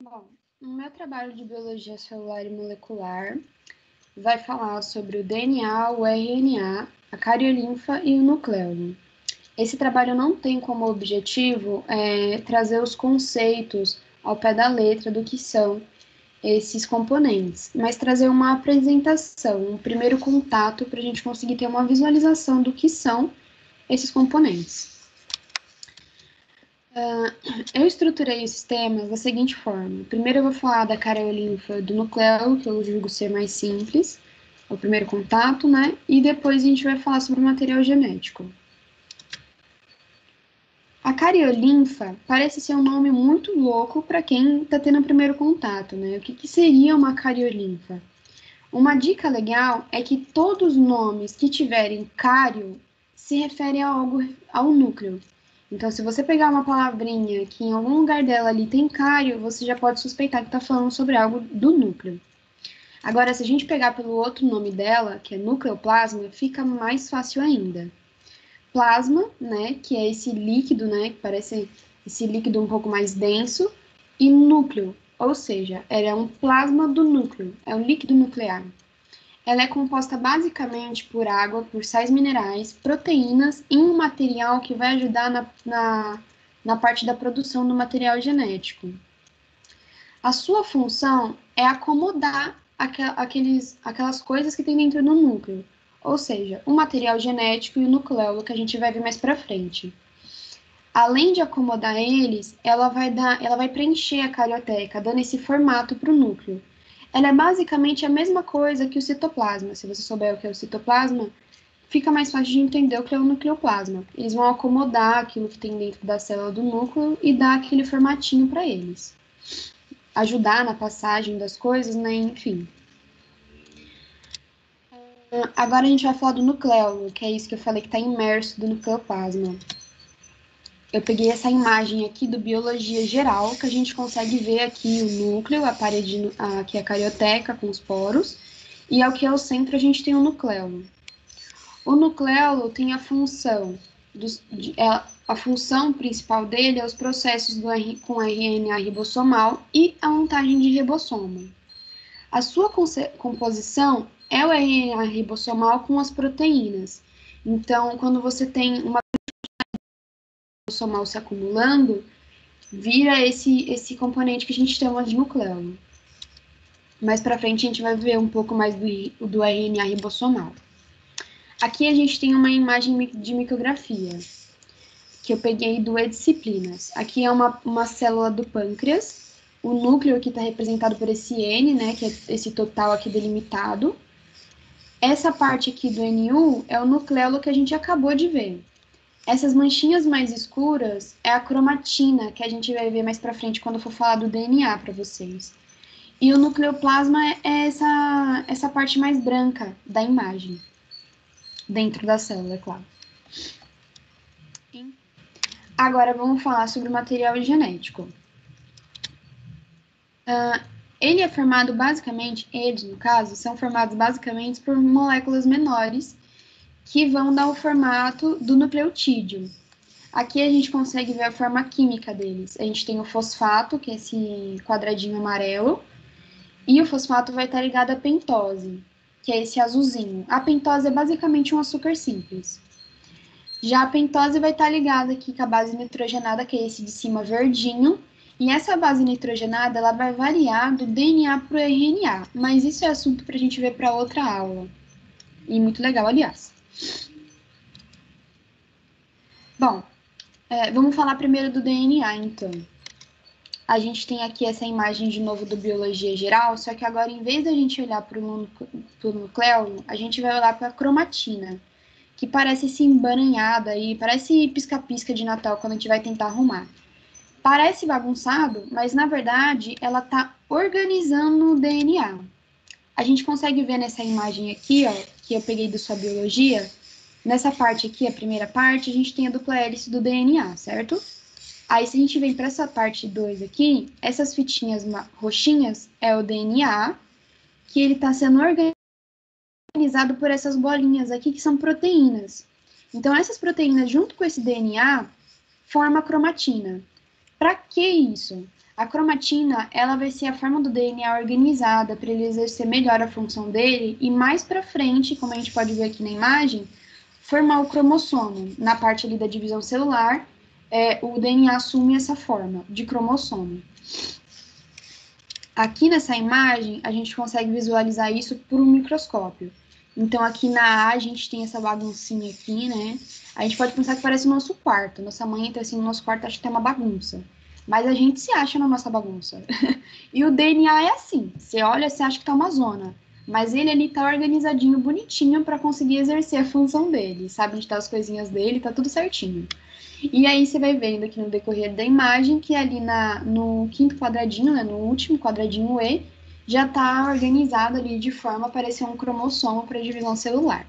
Bom, o meu trabalho de biologia celular e molecular vai falar sobre o DNA, o RNA, a cariolinfa e o nucleolo. Esse trabalho não tem como objetivo trazer os conceitos ao pé da letra do que são esses componentes, mas trazer uma apresentação, um primeiro contato para a gente conseguir ter uma visualização do que são esses componentes. Eu estruturei os sistemas da seguinte forma. Primeiro eu vou falar da cariolinfa do nucleolo, que eu julgo ser mais simples, o primeiro contato, né? E depois a gente vai falar sobre o material genético. A cariolinfa parece ser um nome muito louco para quem está tendo o primeiro contato, né? O que seria uma cariolinfa? Uma dica legal é que todos os nomes que tiverem cário se referem a algo, ao núcleo. Então, se você pegar uma palavrinha que em algum lugar dela ali tem cário, você já pode suspeitar que está falando sobre algo do núcleo. Agora, se a gente pegar pelo outro nome dela, que é nucleoplasma, fica mais fácil ainda. Plasma, né, que é esse líquido, né, que parece esse líquido um pouco mais denso, e núcleo, ou seja, é um plasma do núcleo, é um líquido nuclear. Ela é composta basicamente por água, por sais minerais, proteínas e um material que vai ajudar na parte da produção do material genético. A sua função é acomodar aquelas coisas que tem dentro do núcleo, ou seja, o material genético e o nucleolo que a gente vai ver mais para frente. Além de acomodar eles, ela vai preencher a carioteca, dando esse formato para o núcleo. Ela é basicamente a mesma coisa que o citoplasma. Se você souber o que é o citoplasma, fica mais fácil de entender o que é o nucleoplasma. Eles vão acomodar aquilo que tem dentro da célula do núcleo e dar aquele formatinho para eles. Ajudar na passagem das coisas, né? Enfim. Agora a gente vai falar do nucleolo, que é isso que eu falei que está imerso do nucleoplasma. Eu peguei essa imagem aqui do Biologia Geral, que a gente consegue ver aqui o núcleo, a parede, aqui a carioteca com os poros, e aqui ao centro a gente tem o nucleolo. O nucleolo tem a função, a função principal dele é os processos com RNA ribossomal e a montagem de ribossomo. A sua composição é o RNA ribossomal com as proteínas. Então, quando você tem uma ribossomal se acumulando, vira esse componente que a gente chama de nucleolo. Mais para frente a gente vai ver um pouco mais do RNA ribossomal. Aqui a gente tem uma imagem de micrografia, que eu peguei do E-Disciplinas. Aqui é uma célula do pâncreas, o núcleo aqui está representado por esse N, né, que é esse total aqui delimitado. Essa parte aqui do NU é o nucleolo que a gente acabou de ver. Essas manchinhas mais escuras é a cromatina, que a gente vai ver mais para frente quando for falar do DNA para vocês. E o nucleoplasma é essa parte mais branca da imagem, dentro da célula, é claro. Agora vamos falar sobre o material genético. Ele é formado basicamente, eles no caso, são formados basicamente por moléculas menores que vão dar o formato do nucleotídeo. Aqui a gente consegue ver a forma química deles. A gente tem o fosfato, que é esse quadradinho amarelo, e o fosfato vai estar ligado à pentose, que é esse azulzinho. A pentose é basicamente um açúcar simples. Já a pentose vai estar ligada aqui com a base nitrogenada, que é esse de cima verdinho, e essa base nitrogenada ela vai variar do DNA para o RNA, mas isso é assunto para a gente ver para outra aula. E muito legal, aliás. Bom, vamos falar primeiro do DNA, então. A gente tem aqui essa imagem de novo do Biologia Geral, só que agora, em vez da gente olhar para o nucleolo, a gente vai olhar para a cromatina, que parece esse embaranhado aí, parece pisca-pisca de Natal quando a gente vai tentar arrumar. Parece bagunçado, mas na verdade ela está organizando o DNA. A gente consegue ver nessa imagem aqui, ó, que eu peguei da sua biologia, nessa parte aqui, a primeira parte, a gente tem a dupla hélice do DNA, certo? Aí, se a gente vem para essa parte 2 aqui, essas fitinhas roxinhas é o DNA, que ele está sendo organizado por essas bolinhas aqui, que são proteínas. Então, essas proteínas, junto com esse DNA, formam a cromatina. Para que isso? A cromatina, ela vai ser a forma do DNA organizada para ele exercer melhor a função dele e mais para frente, como a gente pode ver aqui na imagem, formar o cromossomo. Na parte ali da divisão celular, o DNA assume essa forma de cromossomo. Aqui nessa imagem, a gente consegue visualizar isso por um microscópio. Então, aqui na A, a gente tem essa baguncinha aqui, né? A gente pode pensar que parece o nosso quarto. Nossa mãe entra assim no nosso quarto, acha que tem uma bagunça. Mas a gente se acha na nossa bagunça. E o DNA é assim. Você olha, você acha que tá uma zona. Mas ele ali tá organizadinho, bonitinho, para conseguir exercer a função dele. Sabe onde tá as coisinhas dele, tá tudo certinho. E aí você vai vendo aqui no decorrer da imagem que ali no quinto quadradinho, né, no último quadradinho E, já está organizado ali de forma a parecer um cromossomo para divisão celular.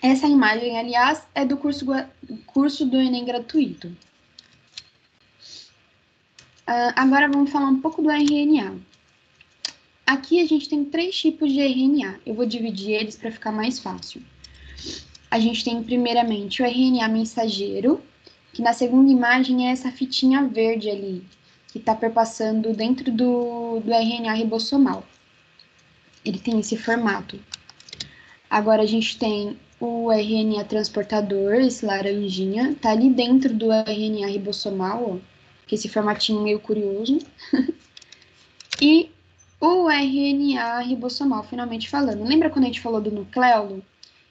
Essa imagem, aliás, é do curso do Enem gratuito. Agora vamos falar um pouco do RNA. Aqui a gente tem 3 tipos de RNA. Eu vou dividir eles para ficar mais fácil. A gente tem, primeiramente, o RNA mensageiro, que na segunda imagem é essa fitinha verde ali, que está perpassando dentro do RNA ribossomal. Ele tem esse formato. Agora a gente tem o RNA transportador, esse laranjinha, tá ali dentro do RNA ribossomal, ó, que é esse formatinho meio curioso. E o RNA ribossomal, finalmente falando. Lembra quando a gente falou do nucleolo?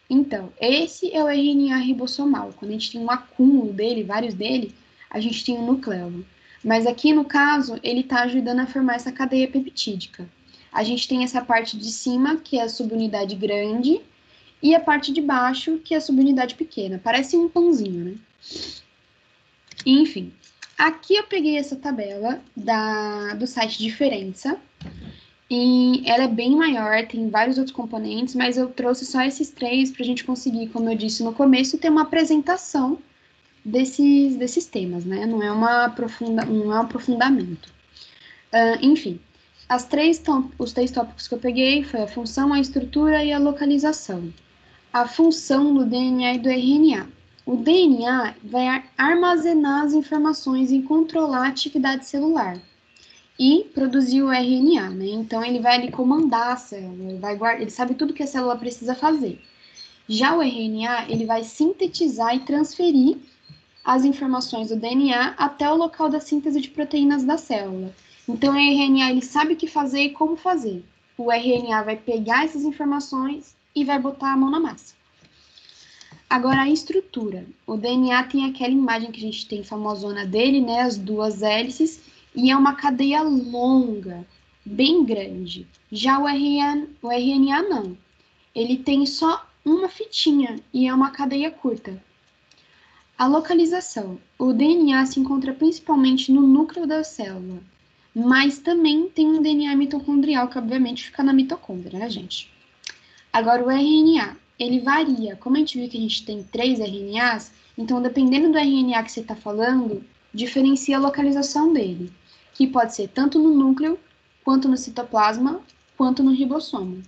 Então, esse é o RNA ribossomal. Quando a gente tem um acúmulo dele, vários dele, a gente tem um nucleolo. Mas aqui, no caso, ele está ajudando a formar essa cadeia peptídica. A gente tem essa parte de cima, que é a subunidade grande, e a parte de baixo, que é a subunidade pequena. Parece um pãozinho, né? Enfim, aqui eu peguei essa tabela do site Diferença, e ela é bem maior, tem vários outros componentes, mas eu trouxe só esses 3 para a gente conseguir, como eu disse no começo, ter uma apresentação desses temas, né? Não é um aprofundamento. Enfim, os 3 tópicos que eu peguei foi a função, a estrutura e a localização. A função do DNA e do RNA. O DNA vai armazenar as informações e controlar a atividade celular e produzir o RNA, né? Então ele vai ali comandar a célula, ele sabe tudo que a célula precisa fazer. Já o RNA, ele vai sintetizar e transferir as informações do DNA até o local da síntese de proteínas da célula. Então o RNA, ele sabe o que fazer e como fazer. O RNA vai pegar essas informações e vai botar a mão na massa. Agora, a estrutura. O DNA tem aquela imagem que a gente tem famosona dele, né? As 2 hélices, e é uma cadeia longa, bem grande. Já o RNA não. Ele tem só uma fitinha e é uma cadeia curta. A localização. O DNA se encontra principalmente no núcleo da célula, mas também tem um DNA mitocondrial, que obviamente fica na mitocôndria, né, gente? Agora, o RNA, ele varia. Como a gente viu que a gente tem 3 RNAs, então, dependendo do RNA que você está falando, diferencia a localização dele, que pode ser tanto no núcleo, quanto no citoplasma, quanto no ribossomo.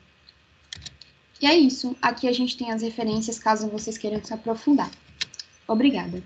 E é isso. Aqui a gente tem as referências, caso vocês queiram se aprofundar. Obrigada.